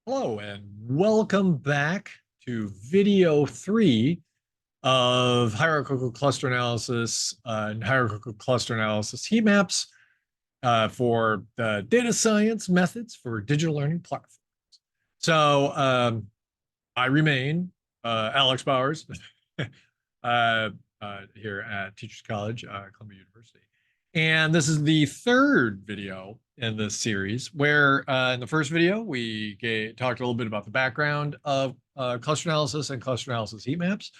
Hello and welcome back to video 3 of hierarchical cluster analysis and hierarchical cluster analysis heat maps for the data science methods for digital learning platforms. So I remain Alex Bowers uh, here at Teachers College, Columbia University. And this is the third video in this series where in the first video, we talked a little bit about the background of cluster analysis and cluster analysis heat maps,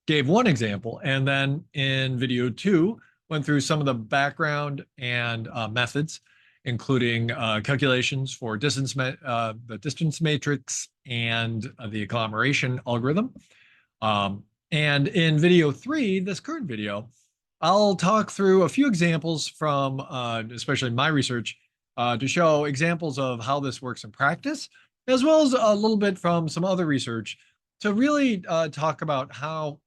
gave one example, and then in video 2, went through some of the background and methods, including calculations for the distance matrix and the agglomeration algorithm. And in video 3, this current video, I'll talk through a few examples from especially my research to show examples of how this works in practice, as well as a little bit from some other research to really talk about how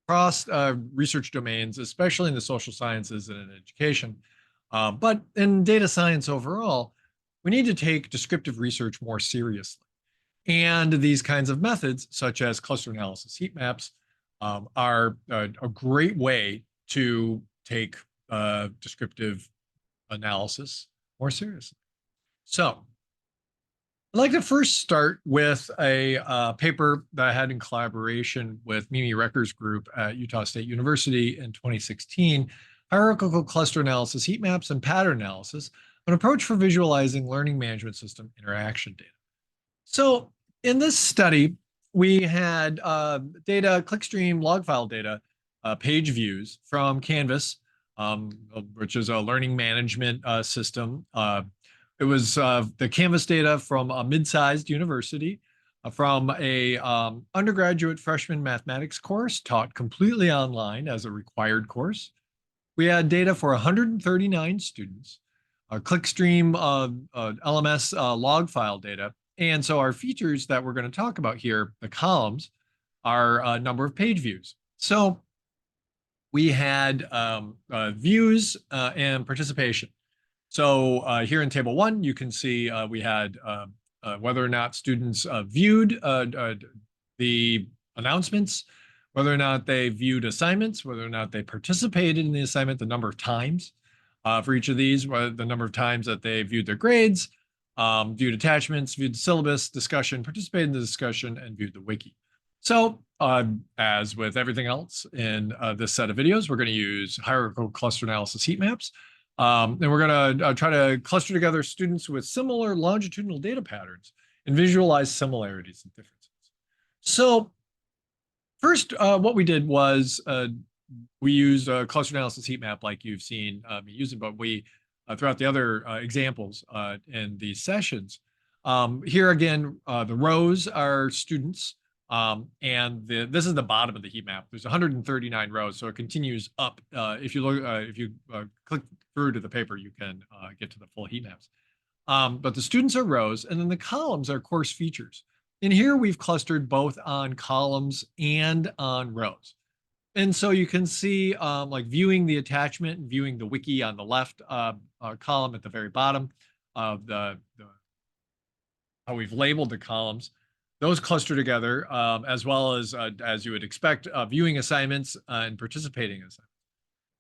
across research domains, especially in the social sciences and in education, but in data science overall, we need to take descriptive research more seriously. And these kinds of methods, such as cluster analysis heat maps, are a great way to take descriptive analysis more seriously. So I'd like to first start with a paper that I had in collaboration with Mimi Recker's group at Utah State University in 2016, Hierarchical Cluster Analysis Heat Maps and Pattern Analysis, an approach for visualizing learning management system interaction data. So in this study, we had data, clickstream log file data, page views from Canvas, which is a learning management system. It was the Canvas data from a mid-sized university, from a undergraduate freshman mathematics course taught completely online as a required course. We had data for 139 students, clickstream LMS log file data. And so our features that we're going to talk about here, the columns, are a number of page views. So we had views and participation. So here in table 1, you can see we had whether or not students viewed the announcements, whether or not they viewed assignments, whether or not they participated in the assignment, the number of times for each of these, the number of times that they viewed their grades, viewed attachments, viewed the syllabus, discussion, participated in the discussion, and viewed the wiki. So as with everything else in this set of videos, we're going to use hierarchical cluster analysis heat maps. And we're going to try to cluster together students with similar longitudinal data patterns and visualize similarities and differences. So first, what we did was we used a cluster analysis heat map like you've seen me using, but we, throughout the other examples in these sessions, here again, the rows are students, and this is the bottom of the heat map. There's 139 rows, so it continues up. If you look, if you click through to the paper, you can get to the full heat maps. But the students are rows, and then the columns are course features. And here we've clustered both on columns and on rows. And so you can see like viewing the attachment and viewing the wiki on the left column at the very bottom of the how we've labeled the columns. Those cluster together, as well as you would expect, viewing assignments and participating in assignments.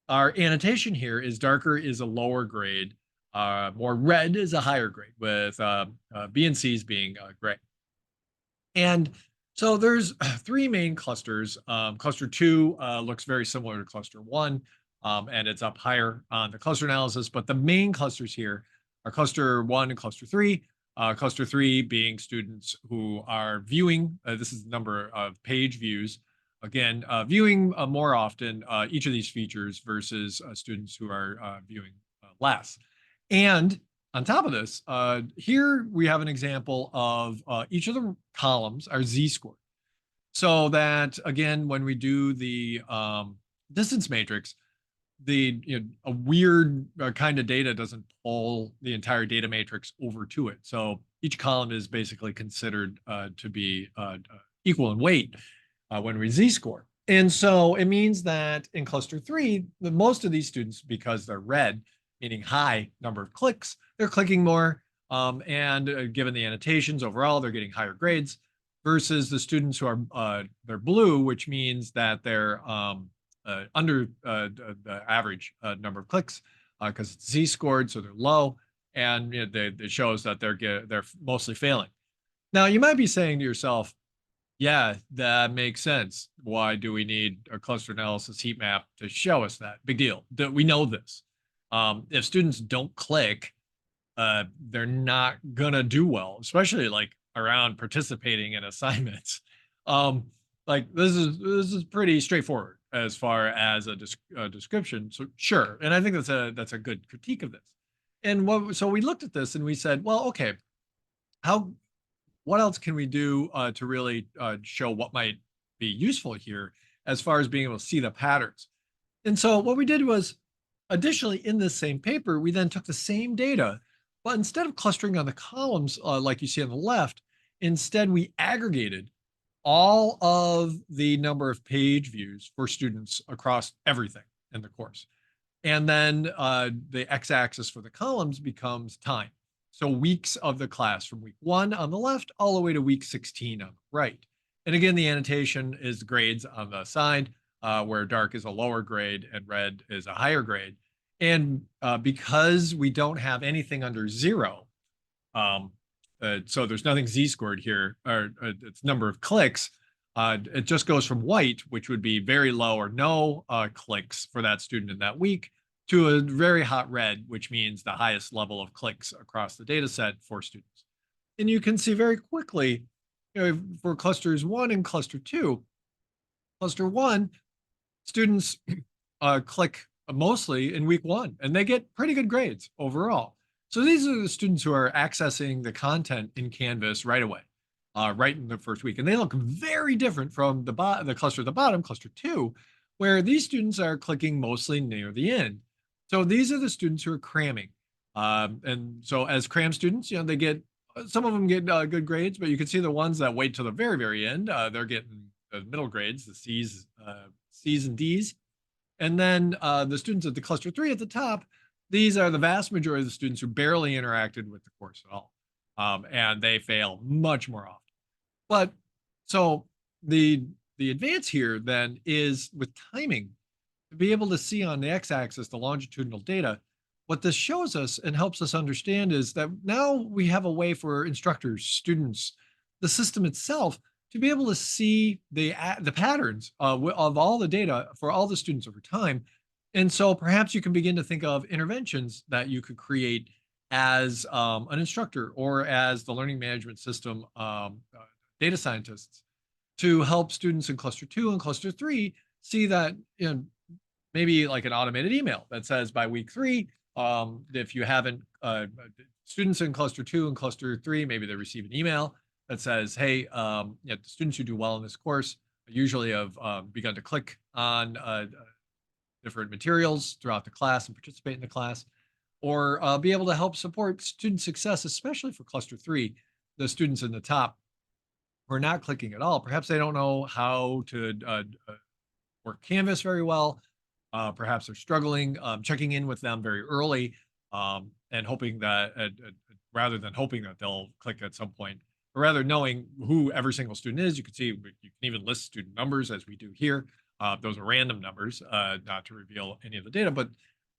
Our annotation here is darker is a lower grade, more red is a higher grade, with B and C's being gray. And so there's 3 main clusters. Cluster 2 looks very similar to cluster 1, and it's up higher on the cluster analysis. But the main clusters here are cluster 1 and cluster 3. Cluster 3 being students who are viewing, this is the number of page views, again, viewing more often each of these features versus students who are viewing less. And on top of this, here we have an example of each of the columns are z-scored. So that, again, when we do the distance matrix, a weird kind of data doesn't pull the entire data matrix over to it. So each column is basically considered to be equal in weight when we z-score. And so it means that in cluster 3, most of these students, because they're red, meaning high number of clicks, they're clicking more. and given the annotations overall, they're getting higher grades versus the students who are they're blue, which means that they're under the average number of clicks because it's Z-scored, so they're low, and it shows that they're mostly failing. Now, you might be saying to yourself, yeah, that makes sense. Why do we need a cluster analysis heat map to show us that? Big deal. We know this. If students don't click, they're not gonna do well, especially like around participating in assignments. Um, like this is pretty straightforward as far as a description. So sure, and I think that's a good critique of this. And so we looked at this and we said, well, okay, how what else can we do to really show what might be useful here as far as being able to see the patterns? And so what we did was, additionally, in this same paper, we then took the same data, but instead of clustering on the columns like you see on the left, instead we aggregated all of the number of page views for students across everything in the course. And then the x-axis for the columns becomes time. So weeks of the class from week 1 on the left all the way to week 16 on the right. And again, the annotation is grades on the side, where dark is a lower grade and red is a higher grade. And because we don't have anything under 0, so there's nothing z-scored here, or it's number of clicks, it just goes from white, which would be very low or no clicks for that student in that week, to a very hot red, which means the highest level of clicks across the data set for students. And you can see very quickly, for clusters 1 and cluster 2, cluster 1, students click mostly in week 1, and they get pretty good grades overall. So these are the students who are accessing the content in Canvas right away, right in the first week. And they look very different from the cluster at the bottom, cluster 2, where these students are clicking mostly near the end. So these are the students who are cramming. And so as cram students, they get, some of them get good grades, but you can see the ones that wait till the very, very end, they're getting the middle grades, the C's and D's. And then the students at the cluster 3 at the top, these are the vast majority of the students who barely interacted with the course at all. And they fail much more often. But so the advance here then is with timing, to be able to see on the x-axis the longitudinal data. What this shows us and helps us understand is that now we have a way for instructors, students, the system itself to be able to see the patterns of all the data for all the students over time. And so perhaps you can begin to think of interventions that you could create as an instructor or as the learning management system data scientists to help students in cluster 2 and cluster 3 see that maybe like an automated email that says by week 3, if you haven't, students in cluster 2 and cluster 3, maybe they receive an email that says, hey, the students who do well in this course usually have begun to click on different materials throughout the class and participate in the class, or be able to help support student success, especially for cluster 3, the students in the top who are not clicking at all. Perhaps they don't know how to work Canvas very well. Perhaps they're struggling, checking in with them very early and hoping that, rather than hoping that they'll click at some point, but rather knowing who every single student is. You can see, you can even list student numbers as we do here. Those are random numbers, not to reveal any of the data, but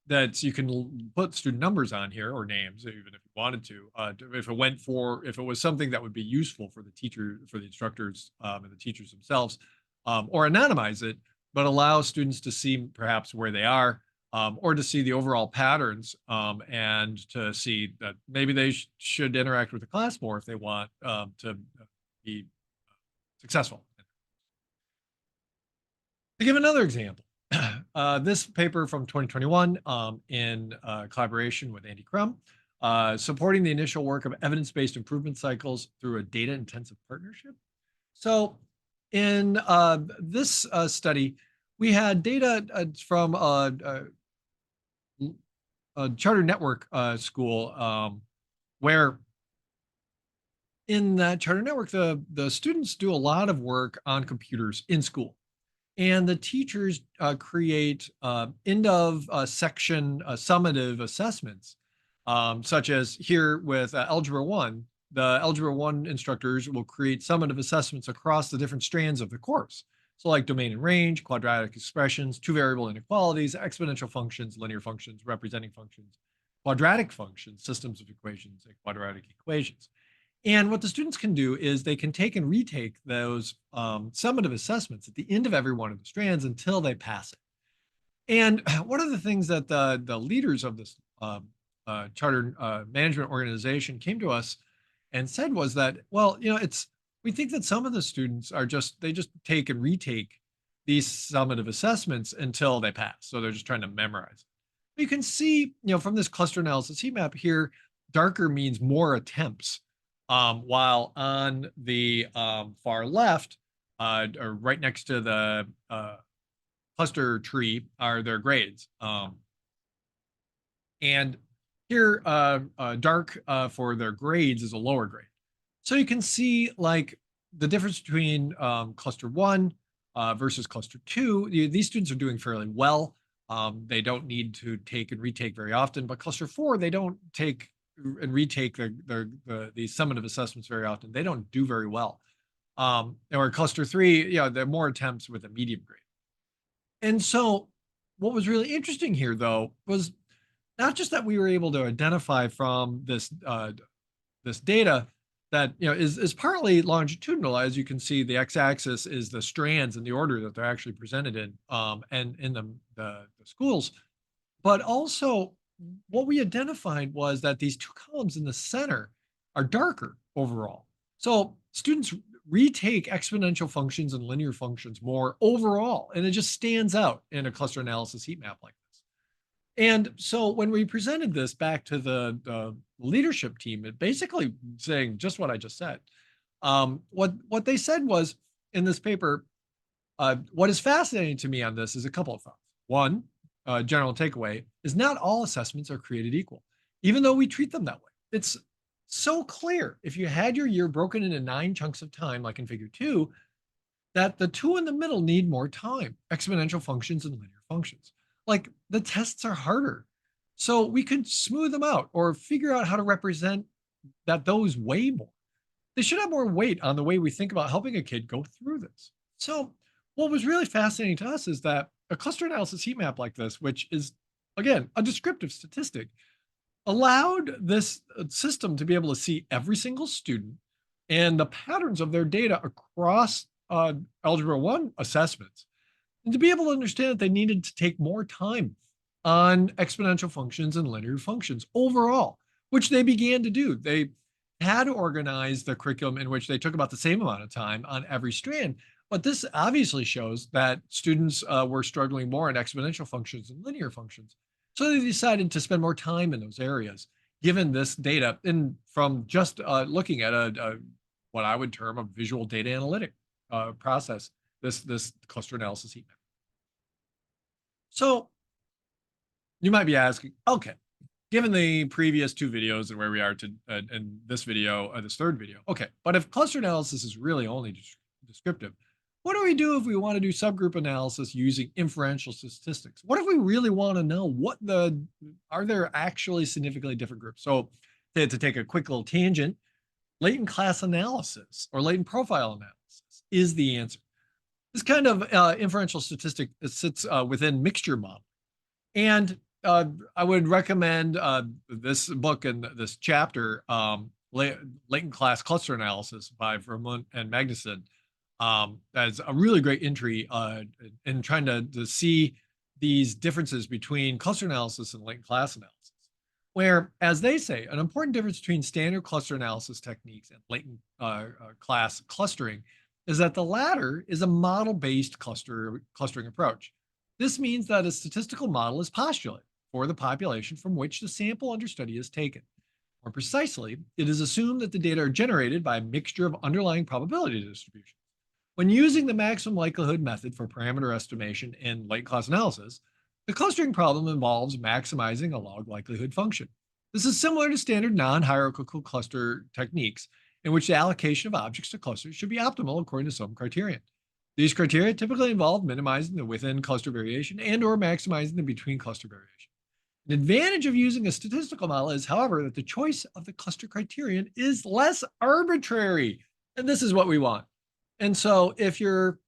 that you can put student numbers on here or names, even if you wanted to, if it was something that would be useful for the teacher, for the instructors and the teachers themselves, or anonymize it, but allow students to see perhaps where they are, or to see the overall patterns, and to see that maybe they should interact with the class more if they want to be successful. To give another example, this paper from 2021 in collaboration with Andy Crum, supporting the initial work of evidence-based improvement cycles through a data-intensive partnership. So in this study, we had data from a charter network school, where in that charter network, the students do a lot of work on computers in school. And the teachers create end of section summative assessments such as here with Algebra 1. The Algebra 1 instructors will create summative assessments across the different strands of the course. So like domain and range, quadratic expressions, two variable inequalities, exponential functions, linear functions, representing functions, quadratic functions, systems of equations, and quadratic equations. And what the students can do is they can take and retake those summative assessments at the end of every one of the strands until they pass it. And one of the things that the leaders of this charter management organization came to us and said was that, well, we think that some of the students they just take and retake these summative assessments until they pass. So they're just trying to memorize it. You can see, from this cluster analysis heat map here, darker means more attempts, while on the far left, or right next to the cluster tree, are their grades. And here, dark for their grades is a lower grade. So you can see like the difference between cluster 1 versus cluster 2. These students are doing fairly well. They don't need to take and retake very often, but cluster 4, they don't take and retake these summative assessments very often. They don't do very well. Or cluster 3, they're more attempts with a medium grade. And so what was really interesting here, though, was not just that we were able to identify from this data that is partly longitudinal. As you can see, the x-axis is the strands in the order that they're actually presented in, and in the schools. But also, what we identified was that these two columns in the center are darker overall. So students retake exponential functions and linear functions more overall, and it just stands out in a cluster analysis heat map like this. And so when we presented this back to the leadership team, it basically saying just what I just said. What they said was in this paper, what is fascinating to me on this is a couple of thoughts. One, general takeaway is not all assessments are created equal, even though we treat them that way. It's so clear if you had your year broken into 9 chunks of time, like in figure 2, that the 2 in the middle need more time, exponential functions and linear functions. Like the tests are harder. So we could smooth them out or figure out how to represent that those weigh more. They should have more weight on the way we think about helping a kid go through this. So what was really fascinating to us is that a cluster analysis heat map like this, which is, again, a descriptive statistic, allowed this system to be able to see every single student and the patterns of their data across Algebra 1 assessments, and to be able to understand that they needed to take more time on exponential functions and linear functions overall, which they began to do. They had organized the curriculum in which they took about the same amount of time on every strand. But this obviously shows that students were struggling more in exponential functions and linear functions. So they decided to spend more time in those areas, given this data, and from just looking at what I would term a visual data analytic process, this cluster analysis heat map. So you might be asking, okay, given the previous 2 videos and where we are in this video, this third video, okay, but if cluster analysis is really only descriptive, what do we do if we want to do subgroup analysis using inferential statistics? What if we really want to know are there actually significantly different groups? So to take a quick little tangent, latent class analysis or latent profile analysis is the answer. This kind of inferential statistic sits within mixture model. And I would recommend this book and this chapter, Latent Class Cluster Analysis by Vermont and Magnuson. As a really great entry in trying to see these differences between cluster analysis and latent class analysis, where, as they say, an important difference between standard cluster analysis techniques and latent class clustering is that the latter is a model-based clustering approach. This means that a statistical model is postulated for the population from which the sample under study is taken. More precisely, it is assumed that the data are generated by a mixture of underlying probability distributions. When using the maximum likelihood method for parameter estimation in latent class analysis, the clustering problem involves maximizing a log likelihood function. This is similar to standard non-hierarchical cluster techniques in which the allocation of objects to clusters should be optimal according to some criterion. These criteria typically involve minimizing the within cluster variation and or maximizing the between cluster variation. An advantage of using a statistical model is, however, that the choice of the cluster criterion is less arbitrary. And this is what we want. And so if you're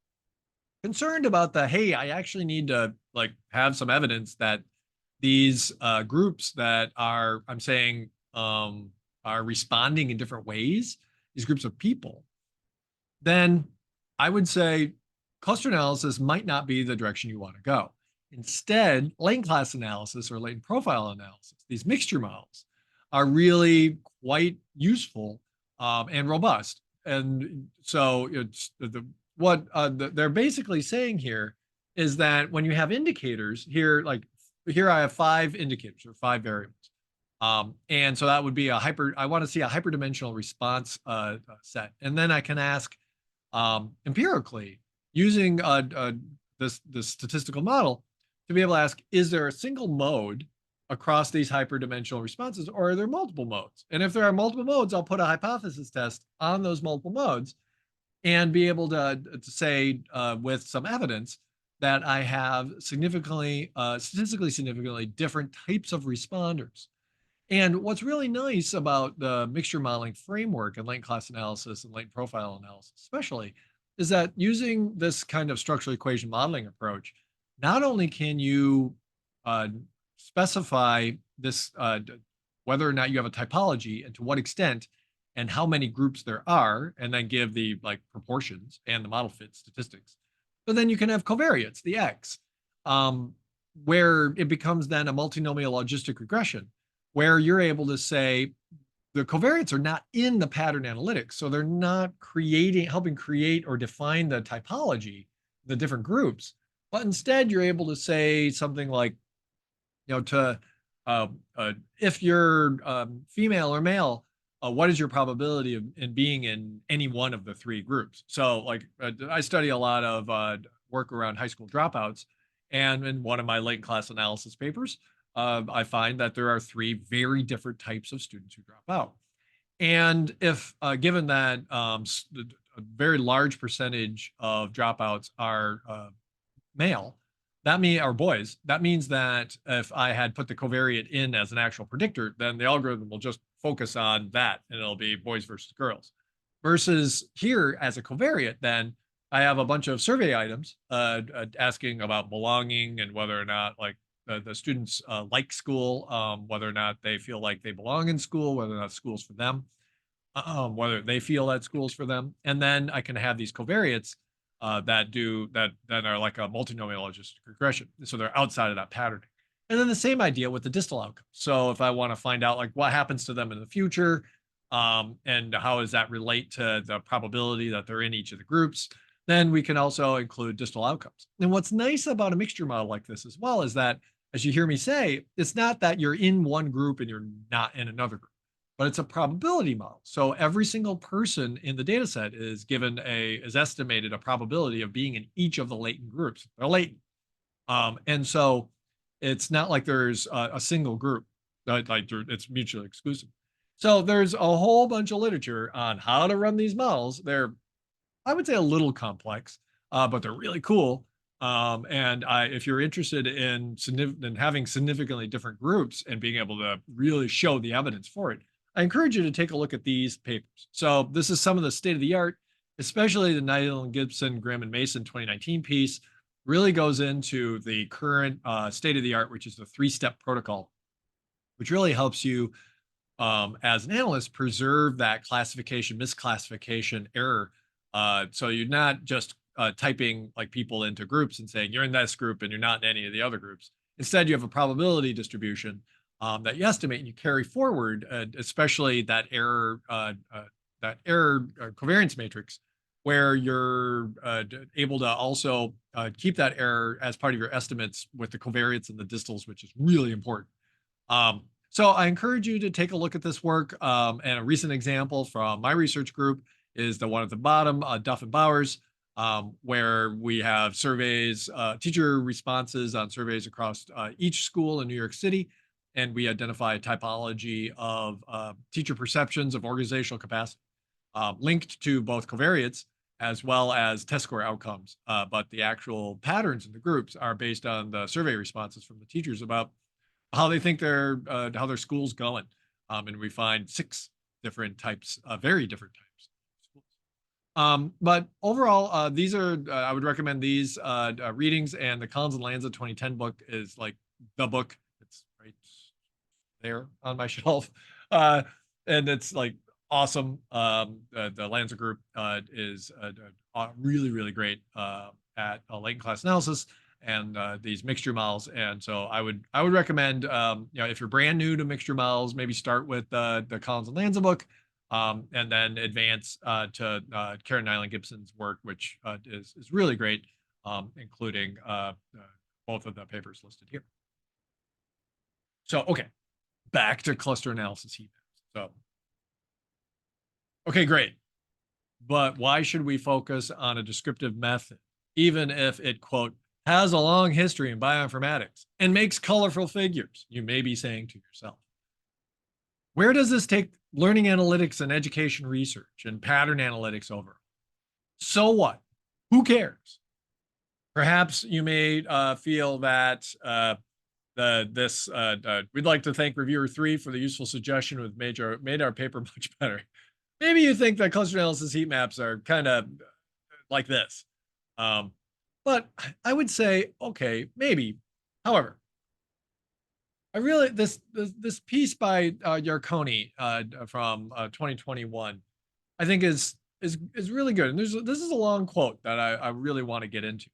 concerned about hey, I actually need to like have some evidence that these groups that I'm saying are responding in different ways, these groups of people, then I would say cluster analysis might not be the direction you want to go. Instead, latent class analysis or latent profile analysis, these mixture models, are really quite useful and robust. And so it's what they're basically saying here is that when you have indicators here, like here I have 5 indicators or 5 variables. And so that would be I want to see a hyperdimensional response set. And then I can ask empirically using this statistical model to be able to ask, is there a single mode across these hyperdimensional responses, or are there multiple modes? And if there are multiple modes, I'll put a hypothesis test on those multiple modes and be able to say with some evidence that I have statistically significantly different types of responders. And what's really nice about the mixture modeling framework and latent class analysis and latent profile analysis, especially, is that using this kind of structural equation modeling approach, not only can you specify this, whether or not you have a typology and to what extent and how many groups there are, and then give the like proportions and the model fit statistics. But then you can have covariates, the X, where it becomes then a multinomial logistic regression, where you're able to say the covariates are not in the pattern analytics. So they're not helping create or define the typology, the different groups, but instead you're able to say something like, if you're female or male, what is your probability of in being in any one of the 3 groups? So like I study a lot of work around high school dropouts. And in one of my latent class analysis papers, I find that there are 3 very different types of students who drop out. And if given that a very large percentage of dropouts are male, are boys, that means that if I had put the covariate in as an actual predictor, then the algorithm will just focus on that and it'll be boys versus girls. Versus here as a covariate, then I have a bunch of survey items asking about belonging and whether or not like the students like school, whether or not they feel like they belong in school, whether or not school's for them, whether they feel that school's for them. And then I can have these covariates that are like a multinomial logistic regression. So they're outside of that pattern. And then the same idea with the distal outcomes. So if I want to find out like what happens to them in the future, and how does that relate to the probability that they're in each of the groups, then we can also include distal outcomes. And what's nice about a mixture model like this as well is that, as you hear me say, it's not that you're in one group and you're not in another group, but it's a probability model. So every single person in the data set is estimated a probability of being in each of the latent groups. They're latent. And so it's not like there's a single group, like it's mutually exclusive. So there's a whole bunch of literature on how to run these models. They're, I would say, a little complex, but they're really cool. And if you're interested in having significantly different groups and being able to really show the evidence for it, I encourage you to take a look at these papers. So this is some of the state of the art, especially the Neidl and Gibson, Graham and Mason 2019 piece, really goes into the current state of the art, which is the 3-step protocol, which really helps you as an analyst preserve that classification, misclassification error. So you're not just typing like people into groups and saying you're in this group and you're not in any of the other groups. Instead, you have a probability distribution that you estimate and you carry forward, especially that error covariance matrix, where you're able to also keep that error as part of your estimates with the covariates and the distals, which is really important. So I encourage you to take a look at this work. And a recent example from my research group is the one at the bottom, Duff and Bowers, where we have surveys, teacher responses on surveys across each school in New York City. And we identify a typology of teacher perceptions of organizational capacity linked to both covariates as well as test score outcomes. But the actual patterns in the groups are based on the survey responses from the teachers about how they think how their school's going. And we find 6 different types, very different types of schools. But overall, these are I would recommend these readings, and the Collins and Lanza 2010 book is like the book. It's right there on my shelf, and it's like awesome. The Lanza group is really really great at latent class analysis and these mixture models. And so I would recommend, if you're brand new to mixture models, maybe start with the Collins and Lanza book, and then advance to Karen Nyland Gibson's work, which is really great, including both of the papers listed here. So, okay, back to cluster analysis heat maps. So, okay, great. But why should we focus on a descriptive method, even if it, quote, has a long history in bioinformatics and makes colorful figures? You may be saying to yourself. Where does this take learning analytics and education research and pattern analytics over? So what? Who cares? Perhaps you may feel that we'd like to thank reviewer 3 for the useful suggestion with made our paper much better. Maybe you think that cluster analysis heat maps are kind of like this. But I would say, okay, maybe. However, I really this piece by Yarkoni from 2021, I think is really good. And this is a long quote that I really want to get into.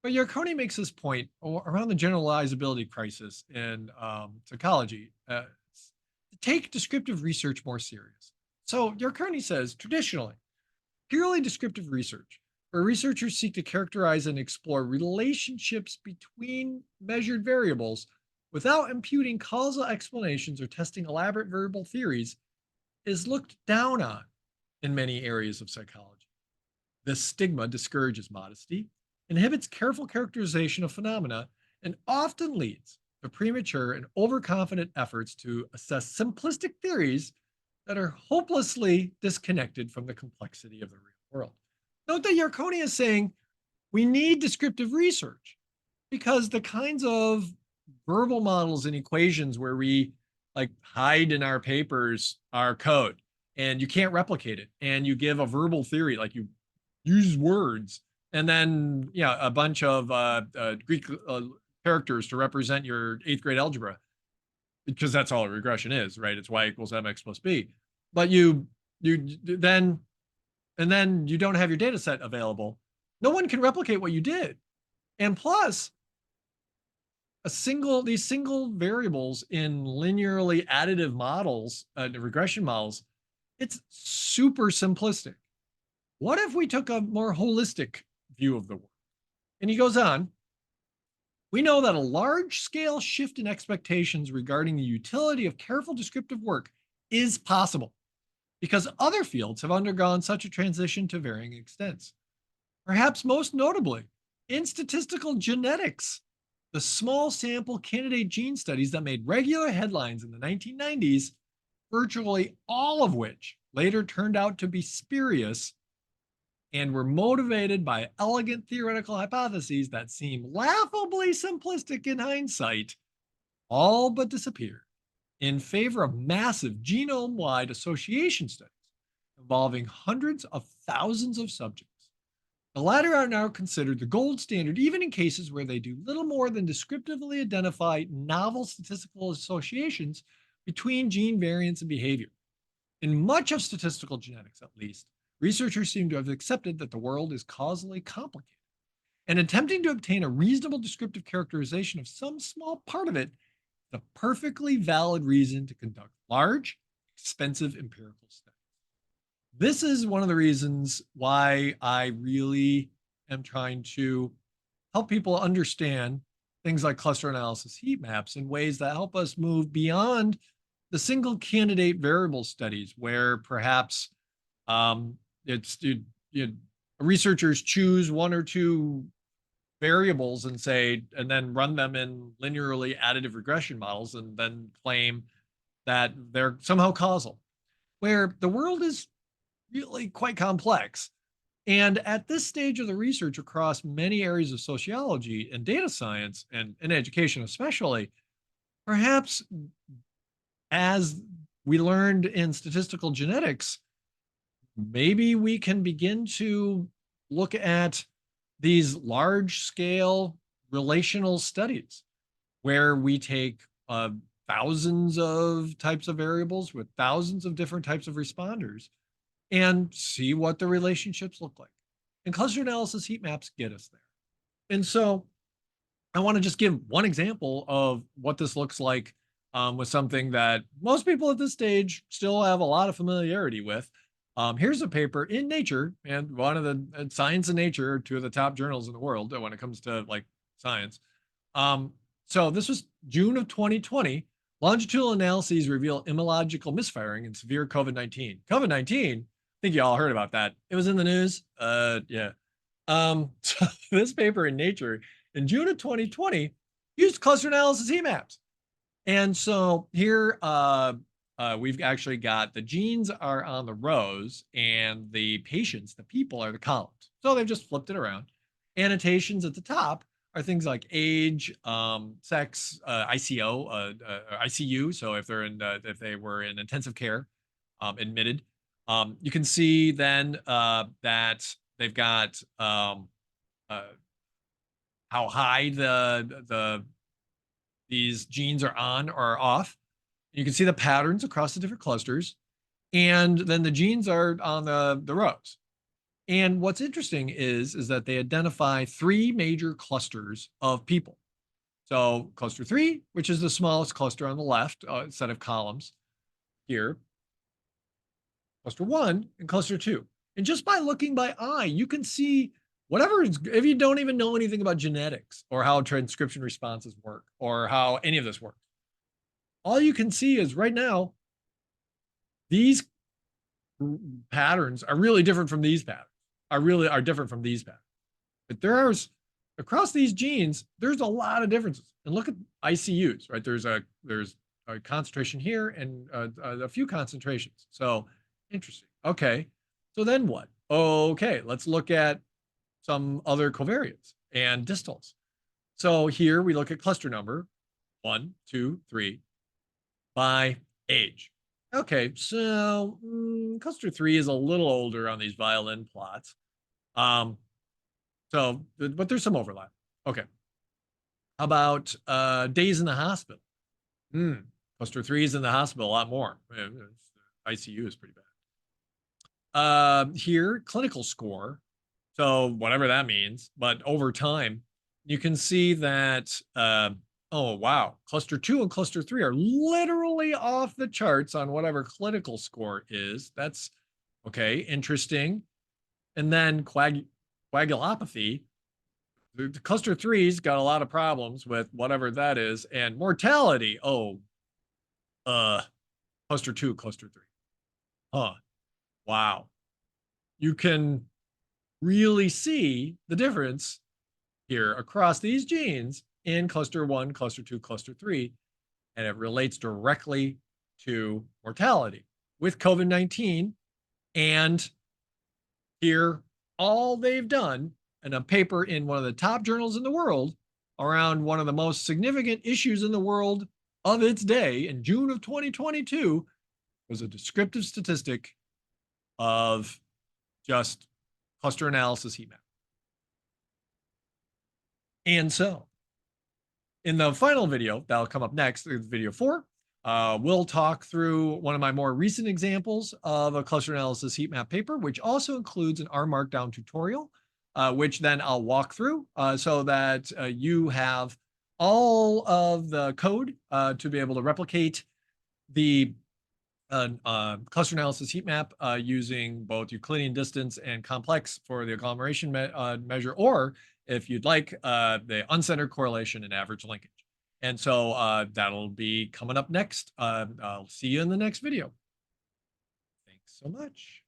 But Yarkoni makes this point around the generalizability crisis in psychology, to take descriptive research more serious. So Yarkoni says, traditionally, purely descriptive research, where researchers seek to characterize and explore relationships between measured variables without imputing causal explanations or testing elaborate variable theories, is looked down on in many areas of psychology. This stigma discourages modesty, inhibits careful characterization of phenomena, and often leads to premature and overconfident efforts to assess simplistic theories that are hopelessly disconnected from the complexity of the real world. Note that Yarkoni is saying we need descriptive research because the kinds of verbal models and equations where we like hide in our papers our code and you can't replicate it, and you give a verbal theory, like you use words and then a bunch of Greek characters to represent your 8th grade algebra, because that's all a regression is, right? It's y equals mx plus b. But then you don't have your data set available. No one can replicate what you did. And plus, these single variables in linearly additive models, regression models, it's super simplistic. What if we took a more holistic view of the world? And he goes on, we know that a large-scale shift in expectations regarding the utility of careful descriptive work is possible because other fields have undergone such a transition to varying extents. Perhaps most notably, in statistical genetics, the small sample candidate gene studies that made regular headlines in the 1990s, virtually all of which later turned out to be spurious and were motivated by elegant theoretical hypotheses that seem laughably simplistic in hindsight, all but disappeared in favor of massive genome-wide association studies involving hundreds of thousands of subjects. The latter are now considered the gold standard, even in cases where they do little more than descriptively identify novel statistical associations between gene variants and behavior. In much of statistical genetics, at least, researchers seem to have accepted that the world is causally complicated, and attempting to obtain a reasonable descriptive characterization of some small part of it is a perfectly valid reason to conduct large, expensive empirical studies. This is one of the reasons why I really am trying to help people understand things like cluster analysis heat maps in ways that help us move beyond the single candidate variable studies, where perhaps researchers choose 1 or 2 variables and then run them in linearly additive regression models and then claim that they're somehow causal, where the world is really quite complex. And at this stage of the research across many areas of sociology and data science and education especially, perhaps as we learned in statistical genetics, maybe we can begin to look at these large scale relational studies where we take thousands of types of variables with thousands of different types of responders and see what the relationships look like. And cluster analysis heat maps get us there. And so I want to just give one example of what this looks like with something that most people at this stage still have a lot of familiarity with. Here's a paper in Nature, and one of the Science and Nature are two of the top journals in the world when it comes to like science. So this was June of 2020. Longitudinal analyses reveal immunological misfiring in severe COVID-19. COVID-19, I think you all heard about that. It was in the news. Yeah. So this paper in Nature in June of 2020 used cluster analysis heat maps. And so here we've actually got the genes are on the rows and the patients, the people, are the columns. So they've just flipped it around. Annotations at the top are things like age, sex, ICO, ICU. So if they're in, if they were in intensive care, admitted, you can see then that they've got how high these genes are on or off. You can see the patterns across the different clusters, and then the genes are on the rows. And what's interesting is that they identify three major clusters of people. So cluster 3, which is the smallest cluster on the left, set of columns here, cluster 1 and cluster 2. And just by looking by eye, you can see whatever, if you don't even know anything about genetics or how transcription responses work or how any of this works, all you can see is right now, these patterns are really different from these patterns, are different from these patterns. But there's, across these genes, there's a lot of differences. And look at ICUs, right? There's a concentration here and a few concentrations. So interesting. Okay, so then what? Okay, let's look at some other covariates and distals. So here we look at cluster number 1, 2, 3 by age. Okay, so cluster 3 is a little older on these violin plots. So, but there's some overlap. Okay. How about days in the hospital? Cluster 3 is in the hospital a lot more. ICU is pretty bad. Here, clinical score. So whatever that means, but over time, you can see that, oh, wow, cluster 2 and cluster 3 are literally off the charts on whatever clinical score is. That's, okay, interesting. And then coagulopathy, the cluster 3's got a lot of problems with whatever that is. And mortality, oh, cluster 2, cluster 3. Huh, wow. You can really see the difference here across these genes in cluster 1, cluster 2, cluster 3, and it relates directly to mortality with COVID-19. And here, all they've done in a paper in one of the top journals in the world around one of the most significant issues in the world of its day in June of 2022 was a descriptive statistic of just cluster analysis heat map. And so in the final video that'll come up next, video 4, we'll talk through one of my more recent examples of a cluster analysis heat map paper, which also includes an R Markdown tutorial, which then I'll walk through so that you have all of the code to be able to replicate the cluster analysis heat map using both Euclidean distance and complex for the agglomeration measure, or if you'd like, the uncentered correlation and average linkage. And so that'll be coming up next. I'll see you in the next video. Thanks so much.